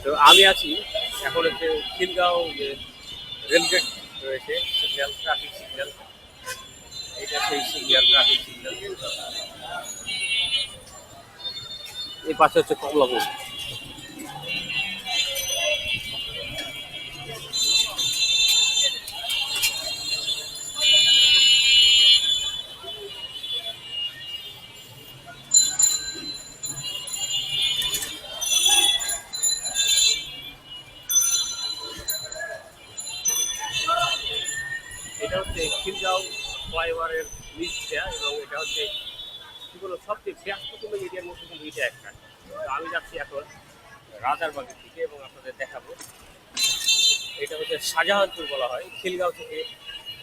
তো আমি আছি এখন হচ্ছে খিলগাঁও যে রেলগেট রয়েছে, সিগন্যাল, ট্রাফিক সিগন্যাল। এটা সেই সিগন্যাল, ট্রাফিক সিগন্যাল। এই পাশে হচ্ছে কমলাপুর। এটা হচ্ছে খিলগাঁও ফ্লাইওভারের নিচটা, এবং এটা হচ্ছে কি বলবো সবচেয়ে ব্যস্ততম এরিয়ার মধ্যে কিন্তু এটা একটা। তো আমি যাচ্ছি এখন রাজারবাগের দিকে এবং আপনাদের দেখাবো। এটা হচ্ছে শাহজাহানপুর বলা হয়। খিলগাঁও থেকে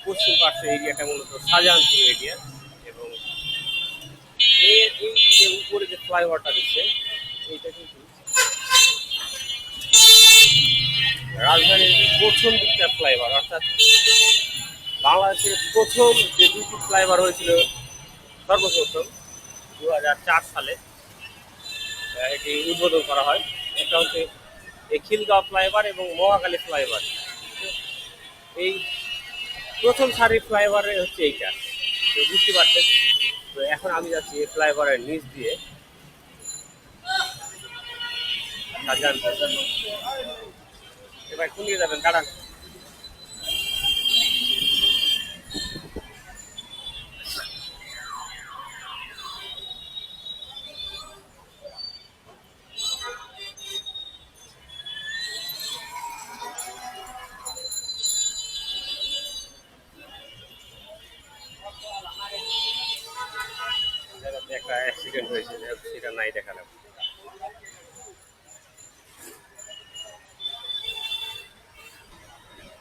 পশ্চিম পার্শ্ব এরিয়াটা মূলত শাহজাহানপুর এরিয়া। এবং এই যে উপরে যে ফ্লাইওভারটা দিচ্ছে, এইটা কিন্তু রাজধানীর প্রথম দিকটা ফ্লাইওভার, অর্থাৎ বাংলাদেশের প্রথম যে দুটি ফ্লাইওভার হয়েছিল সর্বপ্রথম 2004 সালে এটি উদ্বোধন করা হয়। একটা হচ্ছে এই খিলগাঁও ফ্লাইওভার এবং মহাখালী ফ্লাইওভার। এই প্রথম সারির ফ্লাইওভারে হচ্ছে এইটা, তো বুঝতে পারছেন। তো এখন আমি যাচ্ছি এই ফ্লাইওভারের নিচ দিয়ে শাহজাহানপুর। এবার কোন দিকে যাবেন দাঁড়ান। একটা অ্যাক্সিডেন্ট হয়েছে, সেটা নাই দেখালাম।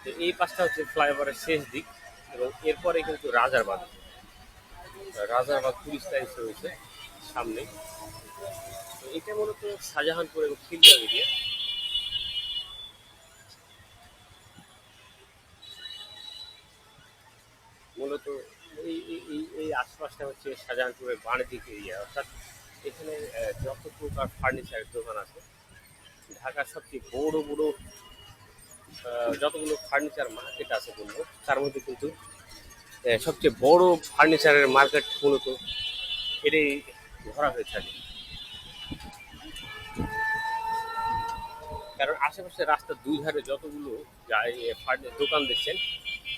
তো এই পাশটা হচ্ছে ফ্লাইওভারের শেষ দিক, এবং এরপরে কিন্তু রাজারবাগ। রাজারবাগ পুলিশ লাইন রয়েছে সামনে। তো এটা মূলত শাহজাহানপুর এবং খিলগাঁও এরিয়া। মূলত এই এই এই এই আশপাশটা হচ্ছে শাহজাহানপুরের বাণিজ্যিক এরিয়া, অর্থাৎ এখানে যত প্রকার ফার্নিচারের দোকান আছে, ঢাকার সবচেয়ে বড় বড় যতগুলো ফার্নিচার মার্কেট আছে বলবো, তার মধ্যে কিন্তু সবচেয়ে বড় ফার্নিচারের মার্কেট মূলত এটাই ধরা হয়ে থাকে। কারণ আশেপাশে রাস্তার দুই ধারে যতগুলো দোকান দেখছেন,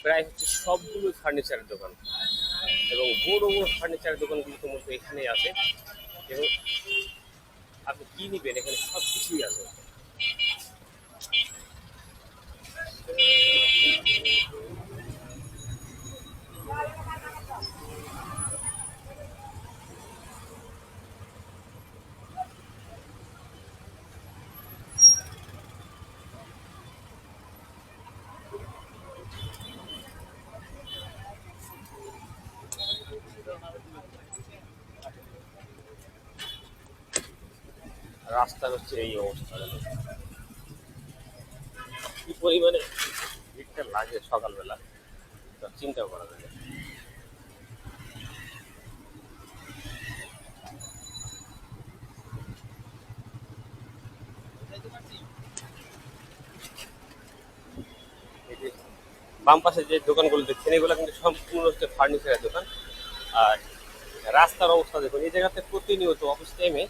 প্রায় হচ্ছে সবগুলো ফার্নিচারের দোকান, এবং বড় বড় ফার্নিচারের দোকানগুলো তো মূলত এখানেই আছে। এবং আপনি কি নিবেন এখানে সব কিছুই আছে। রাস্তার হচ্ছে এই অবস্থা, কি পরিমাণে ভিড়টা লাগে সকালবেলা তা চিন্তা করা যায় না। এই যে বাম পাশে যে দোকানগুলো দেখছেন, এগুলো কিন্তু সম্পূর্ণ হচ্ছে ফার্নিচারের দোকান। আর রাস্তার অবস্থা দেখুন, এই জায়গাতে প্রতিনিয়ত অফিস টাইমে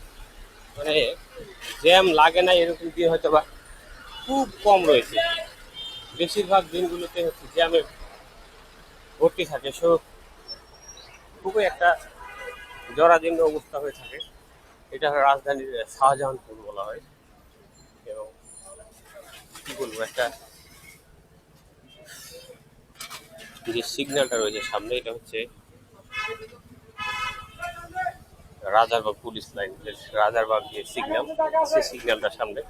মানে জ্যাম লাগে না এরকম দিন হয়তো বা খুব কম রয়েছে। বেশিরভাগ দিনগুলোতে হচ্ছে জ্যামে ভর্তি থাকে। খুবই একটা জরাজীর্ণ অবস্থা হয়ে থাকে। এটা রাজধানীর শাহজাহানপুর বলা হয়। এবং কি বলবো, একটা যে সিগন্যালটা রয়েছে সামনে, এটা হচ্ছে রাজারবাগ পুলিশ লাইন। রাজারবাগ যে সিগন্যাল, সেই সিগন্যালটা সামনে।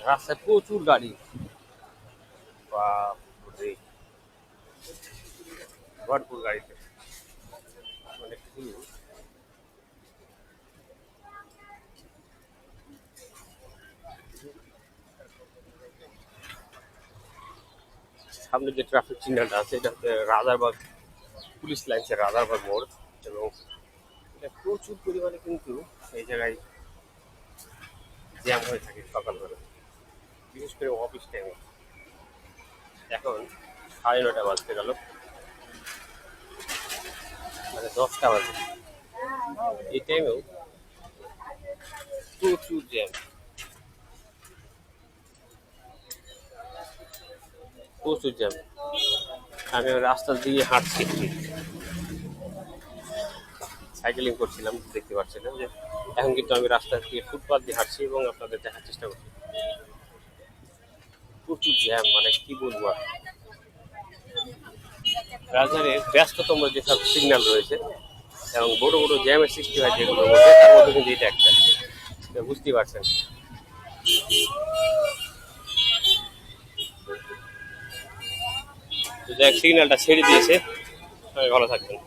রাস্তায় প্রচুর গাড়ি, বাপরে, ভরপুর গাড়িতে। মানে কি সামনে যে ট্রাফিক সিগন্যালটা আছে এটা হচ্ছে রাজারবাগ পুলিশ লাইন্সের রাজারবাগ মোড়, এবং এটা প্রচুর পরিমাণে কিন্তু এই জায়গায় জ্যাম হয়ে থাকে সকালবেলা, বিশেষ করে অফিস টাইমে। এখন 9:30 বাজতে গেল, মানে 10টা বাজে, এই টাইমেও প্রচুর জ্যাম, প্রচুর জ্যাম। আমি রাস্তার দিকে হাঁটছি, সাইকেলিং করছিলাম, দেখতে পাচ্ছিলাম যে এখন কিন্তু আমি রাস্তা দিয়ে ফুটপাথ দিয়ে হাঁটছি এবং আপনাদের দেখার চেষ্টা করছি। প্রচুর জ্যাম, মানে কি বলবো আর। রাজধানীর ব্যস্ততম যেসব সিগন্যাল রয়েছে এবং বড় বড় জ্যামের সৃষ্টি হয় যেগুলোর মধ্যে, তার মধ্যে কিন্তু এটা একটা, তো বুঝতেই পারছেন। তো যাই হোক, সিগন্যালটা ছেড়ে দিয়েছে, সবাই ভালো থাকবেন।